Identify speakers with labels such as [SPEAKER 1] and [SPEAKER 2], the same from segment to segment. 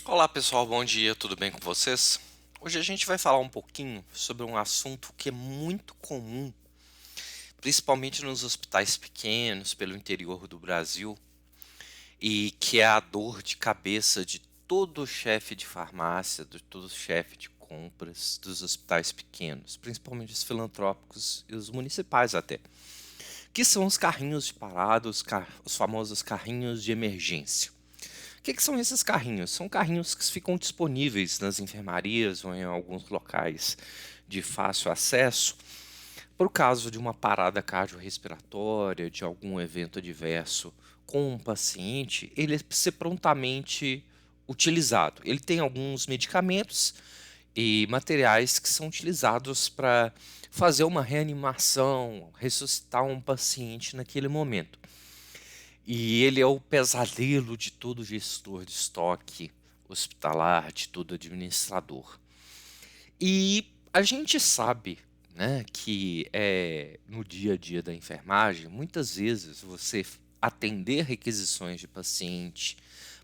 [SPEAKER 1] Olá pessoal, bom dia, tudo bem com vocês? Hoje a gente vai falar um pouquinho sobre um assunto que é muito comum, principalmente nos hospitais pequenos pelo interior do Brasil, e que é a dor de cabeça de todo chefe de farmácia, de todo chefe de compras dos hospitais pequenos, principalmente os filantrópicos e os municipais até, que são os carrinhos de parada, os famosos carrinhos de emergência. O que são esses carrinhos? São carrinhos que ficam disponíveis nas enfermarias ou em alguns locais de fácil acesso para o caso de uma parada cardiorrespiratória, de algum evento adverso com um paciente, ele ser prontamente utilizado. Ele tem alguns medicamentos e materiais que são utilizados para fazer uma reanimação, ressuscitar um paciente naquele momento. E ele é o pesadelo de todo gestor de estoque hospitalar, de todo administrador. E a gente sabe, né, que no dia a dia da enfermagem, muitas vezes você atender requisições de paciente,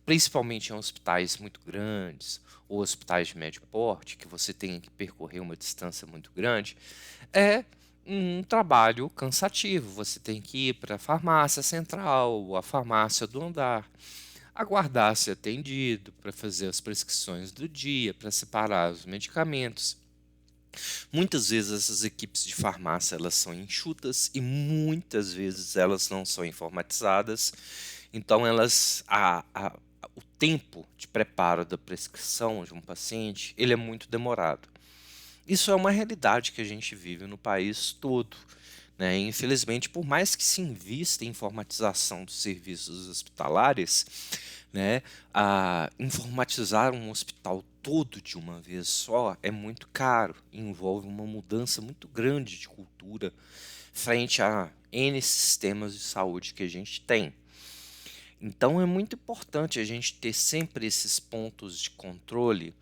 [SPEAKER 1] principalmente em hospitais muito grandes ou hospitais de médio porte, que você tem que percorrer uma distância muito grande, é um trabalho cansativo. Você tem que ir para a farmácia central ou a farmácia do andar, aguardar ser atendido para fazer as prescrições do dia, para separar os medicamentos. Muitas vezes essas equipes de farmácia elas são enxutas e muitas vezes elas não são informatizadas. Então o tempo de preparo da prescrição de um paciente ele é muito demorado. Isso é uma realidade que a gente vive no país todo, né? Infelizmente, por mais que se invista em informatização dos serviços hospitalares, né, informatizar um hospital todo de uma vez só é muito caro, envolve uma mudança muito grande de cultura frente a N sistemas de saúde que a gente tem. Então é muito importante a gente ter sempre esses pontos de controle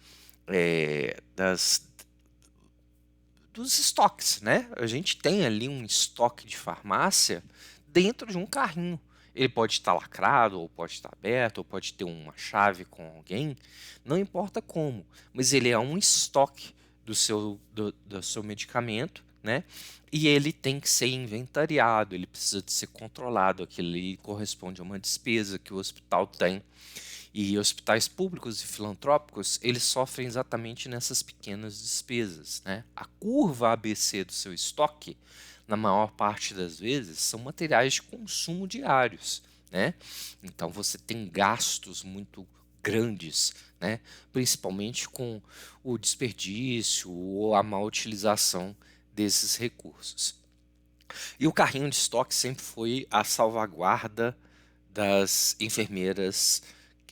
[SPEAKER 1] dos estoques, né? A gente tem ali um estoque de farmácia dentro de um carrinho. Ele pode estar lacrado, ou pode estar aberto, ou pode ter uma chave com alguém, não importa como, mas ele é um estoque do seu medicamento, né? E ele tem que ser inventariado, ele precisa de ser controlado, aquilo ali corresponde a uma despesa que o hospital tem. E hospitais públicos e filantrópicos, eles sofrem exatamente nessas pequenas despesas, né? A curva ABC do seu estoque, na maior parte das vezes, são materiais de consumo diários, né? Então você tem gastos muito grandes, né? Principalmente com o desperdício ou a má utilização desses recursos. E o carrinho de estoque sempre foi a salvaguarda das enfermeiras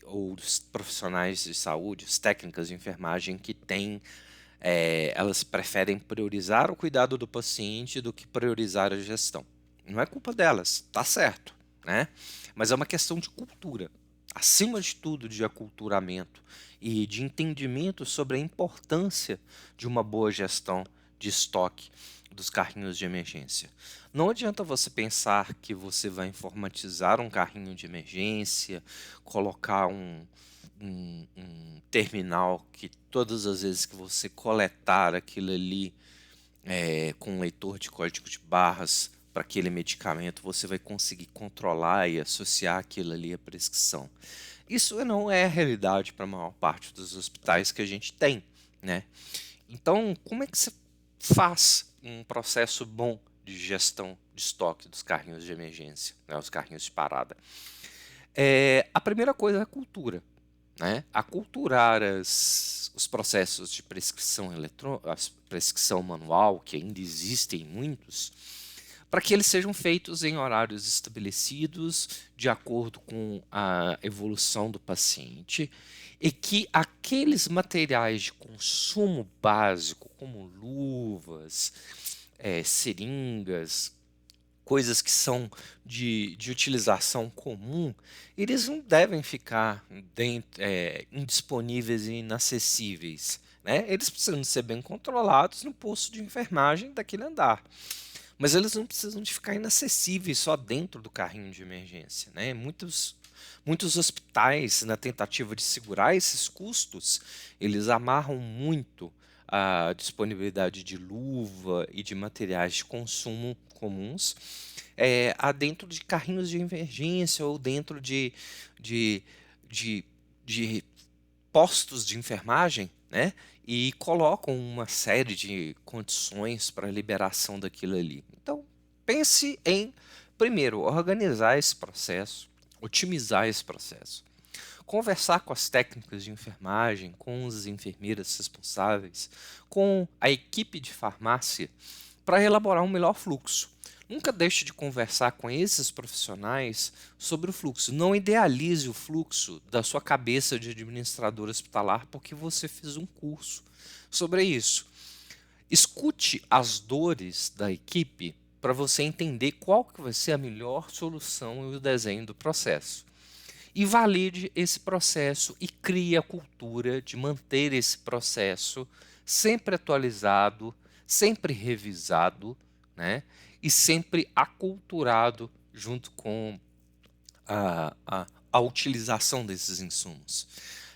[SPEAKER 1] ou dos profissionais de saúde, as técnicas de enfermagem que têm, elas preferem priorizar o cuidado do paciente do que priorizar a gestão. Não é culpa delas, tá certo, né? Mas é uma questão de cultura. Acima de tudo, de aculturamento e de entendimento sobre a importância de uma boa gestão de estoque dos carrinhos de emergência. Não adianta você pensar que você vai informatizar um carrinho de emergência, colocar um terminal que todas as vezes que você coletar aquilo ali com um leitor de código de barras para aquele medicamento, você vai conseguir controlar e associar aquilo ali à prescrição. Isso não é a realidade para a maior parte dos hospitais que a gente tem, né? Então, como é que você faz um processo bom de gestão de estoque dos carrinhos de emergência, né, os carrinhos de parada? A primeira coisa é a cultura, né? Aculturar os processos de prescrição a prescrição manual, que ainda existem muitos, para que eles sejam feitos em horários estabelecidos, de acordo com a evolução do paciente, e que aqueles materiais de consumo básico, como luvas, seringas, coisas que são de utilização comum, eles não devem ficar indisponíveis e inacessíveis, né? Eles precisam ser bem controlados no posto de enfermagem daquele andar. Mas eles não precisam de ficar inacessíveis só dentro do carrinho de emergência, né? Muitos Muitos hospitais, na tentativa de segurar esses custos, eles amarram muito a disponibilidade de luva e de materiais de consumo comuns a dentro de carrinhos de emergência ou dentro de, de, de postos de enfermagem, né? E colocam uma série de condições para a liberação daquilo ali. Então, pense em, primeiro, organizar esse processo, otimizar esse processo, conversar com as técnicas de enfermagem, com as enfermeiras responsáveis, com a equipe de farmácia, para elaborar um melhor fluxo. Nunca deixe de conversar com esses profissionais sobre o fluxo. Não idealize o fluxo da sua cabeça de administrador hospitalar porque você fez um curso sobre isso. Escute as dores da equipe para você entender qual que vai ser a melhor solução e o desenho do processo. E valide esse processo e crie a cultura de manter esse processo sempre atualizado, sempre revisado, né? E sempre aculturado junto com a utilização desses insumos.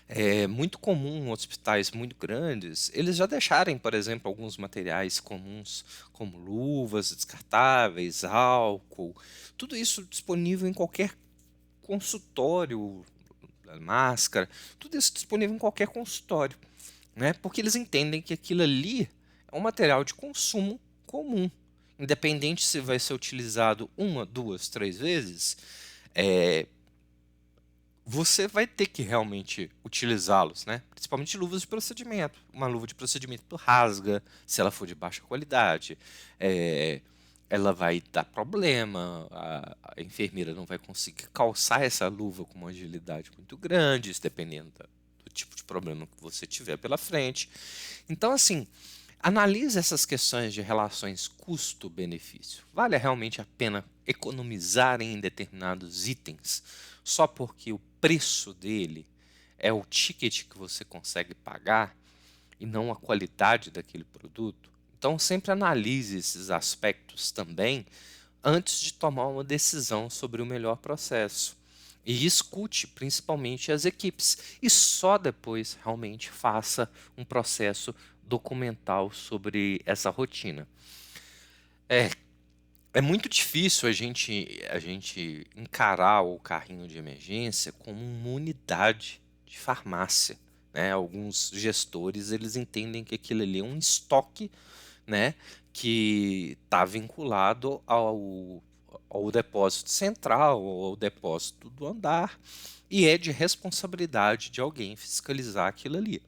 [SPEAKER 1] É muito comum em hospitais muito grandes eles já deixarem, por exemplo, alguns materiais comuns, como luvas descartáveis, álcool, tudo isso disponível em qualquer consultório, máscara, tudo isso disponível em qualquer consultório, né? Porque eles entendem que aquilo ali é um material de consumo comum. Independente se vai ser utilizado uma, duas, três vezes, é, você vai ter que realmente utilizá-los, né? Principalmente luvas de procedimento. Uma luva de procedimento rasga, se ela for de baixa qualidade, é, ela vai dar problema, a enfermeira não vai conseguir calçar essa luva com uma agilidade muito grande, dependendo do tipo de problema que você tiver pela frente. Então, assim, analise essas questões de relações custo-benefício. Vale realmente a pena economizar em determinados itens só porque o preço dele é o ticket que você consegue pagar e não a qualidade daquele produto? Então, sempre analise esses aspectos também antes de tomar uma decisão sobre o melhor processo. E escute principalmente as equipes e só depois realmente faça um processo documental sobre essa rotina. É, é muito difícil a gente encarar o carrinho de emergência como uma unidade de farmácia, né? Alguns gestores eles entendem que aquilo ali é um estoque, né, que está vinculado ao depósito central ou ao depósito do andar e é de responsabilidade de alguém fiscalizar aquilo ali.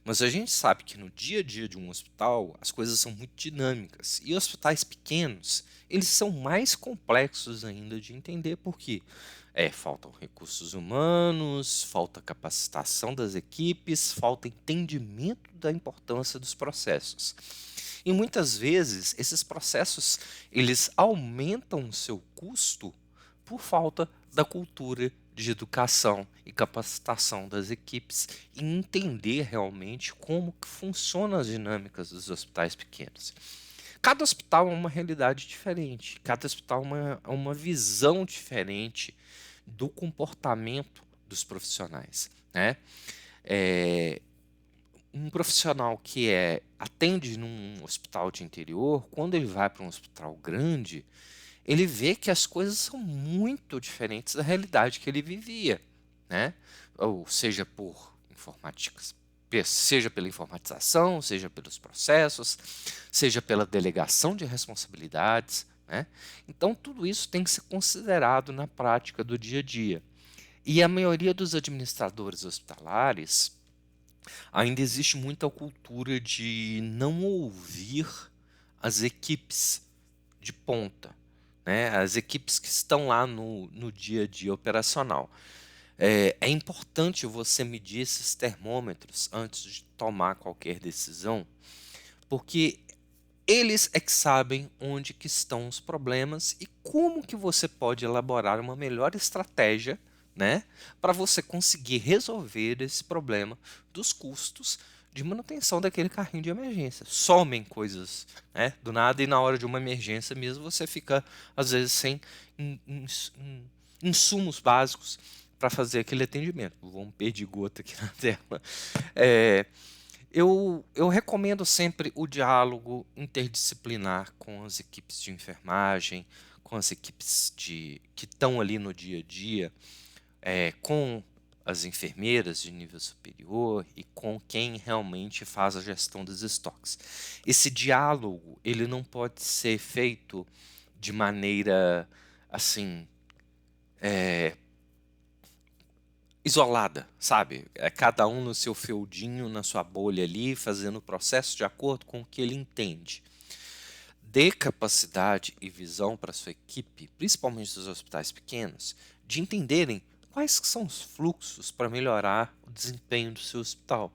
[SPEAKER 1] Mas a gente sabe que no dia a dia de um hospital as coisas são muito dinâmicas e hospitais pequenos eles são mais complexos ainda de entender porque faltam recursos humanos, falta capacitação das equipes, falta entendimento da importância dos processos. E muitas vezes esses processos eles aumentam o seu custo por falta da cultura de educação e capacitação das equipes e entender realmente como que funcionam as dinâmicas dos hospitais pequenos. Cada hospital é uma realidade diferente, cada hospital é uma visão diferente do comportamento dos profissionais, né? É, um profissional que atende num hospital de interior, quando ele vai para um hospital grande, ele vê que as coisas são muito diferentes da realidade que ele vivia, né? Ou seja, por informática, seja pela informatização, seja pelos processos, seja pela delegação de responsabilidades, né? Então, tudo isso tem que ser considerado na prática do dia a dia. E a maioria dos administradores hospitalares ainda existe muita cultura de não ouvir as equipes de ponta, né? As equipes que estão lá no dia a dia operacional. É importante você medir esses termômetros antes de tomar qualquer decisão, porque eles é que sabem onde que estão os problemas e como que você pode elaborar uma melhor estratégia, né, para você conseguir resolver esse problema dos custos de manutenção daquele carrinho de emergência. Somem coisas, né, do nada e na hora de uma emergência mesmo você fica às vezes sem insumos básicos para fazer aquele atendimento. Vou um perdigoto aqui na tela. É, eu recomendo sempre o diálogo interdisciplinar com as equipes de enfermagem, com as equipes que estão ali no dia a dia, com as enfermeiras de nível superior e com quem realmente faz a gestão dos estoques. Esse diálogo, ele não pode ser feito de maneira assim, isolada, sabe? É cada um no seu feudinho, na sua bolha ali, fazendo o processo de acordo com o que ele entende. Dê capacidade e visão para sua equipe, principalmente dos hospitais pequenos, de entenderem quais são os fluxos para melhorar o desempenho do seu hospital,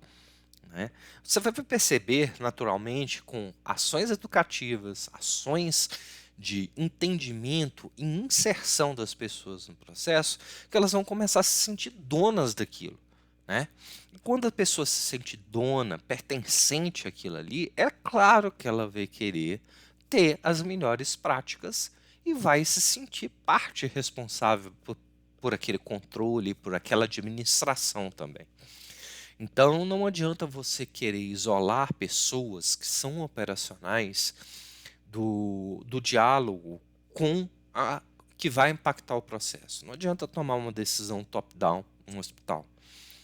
[SPEAKER 1] né? Você vai perceber naturalmente com ações educativas, ações de entendimento e inserção das pessoas no processo, que elas vão começar a se sentir donas daquilo, né? E quando a pessoa se sente dona, pertencente àquilo ali, é claro que ela vai querer ter as melhores práticas e vai se sentir parte responsável por aquele controle, por aquela administração também. Então não adianta você querer isolar pessoas que são operacionais do diálogo com a que vai impactar o processo. Não adianta tomar uma decisão top-down no hospital.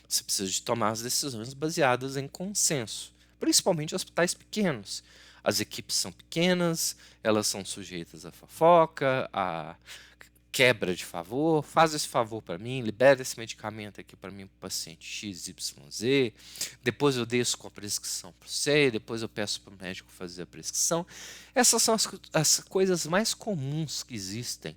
[SPEAKER 1] Você precisa de tomar as decisões baseadas em consenso, principalmente hospitais pequenos. As equipes são pequenas, elas são sujeitas a fofoca, a quebra de favor, faz esse favor para mim, libera esse medicamento aqui para mim, para o paciente XYZ, depois eu desço com a prescrição para você, depois eu peço para o médico fazer a prescrição. Essas são as coisas mais comuns que existem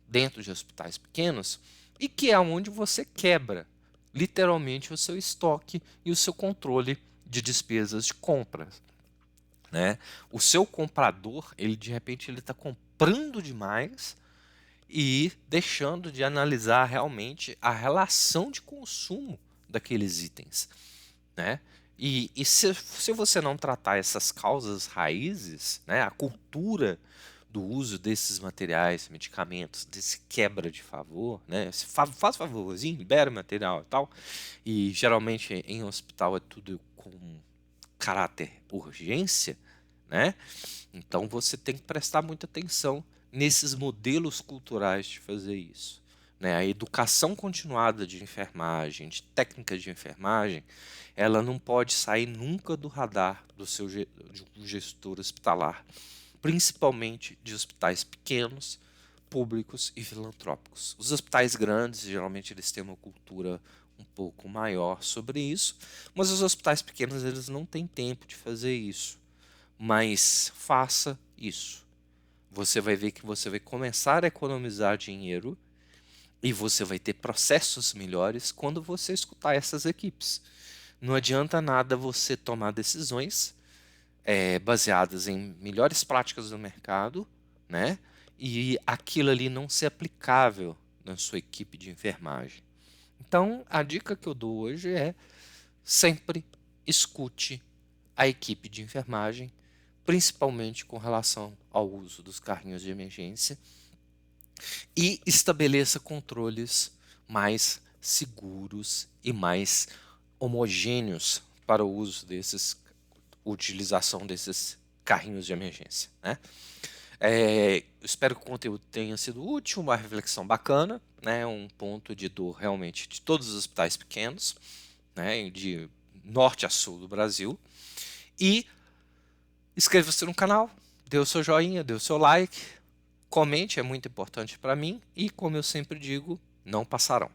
[SPEAKER 1] dentro de hospitais pequenos e que é onde você quebra literalmente o seu estoque e o seu controle de despesas de compras, né? O seu comprador, ele de repente ele está comprando demais e deixando de analisar realmente a relação de consumo daqueles itens, né? E se você não tratar essas causas raízes, né, a cultura do uso desses materiais, medicamentos, desse quebra de favor, né, faz favorzinho, libera o material e tal, e geralmente em hospital é tudo com caráter urgência, né? Então você tem que prestar muita atenção nesses modelos culturais de fazer isso, né? A educação continuada de enfermagem, de técnicas de enfermagem, ela não pode sair nunca do radar de um gestor hospitalar, principalmente de hospitais pequenos, públicos e filantrópicos. Os hospitais grandes, geralmente eles têm uma cultura um pouco maior sobre isso, mas os hospitais pequenos eles não têm tempo de fazer isso. Mas faça isso. Você vai ver que você vai começar a economizar dinheiro e você vai ter processos melhores quando você escutar essas equipes. Não adianta nada você tomar decisões baseadas em melhores práticas do mercado, né? E aquilo ali não ser aplicável na sua equipe de enfermagem. Então, a dica que eu dou hoje é sempre escute a equipe de enfermagem, principalmente com relação ao uso dos carrinhos de emergência, e estabeleça controles mais seguros e mais homogêneos para o uso utilização desses carrinhos de emergência, né? Eu espero que o conteúdo tenha sido útil, uma reflexão bacana, né? Um ponto de dor realmente de todos os hospitais pequenos, né? De norte a sul do Brasil. E inscreva-se no canal, dê o seu joinha, dê o seu like, comente, é muito importante para mim. E como eu sempre digo, não passarão.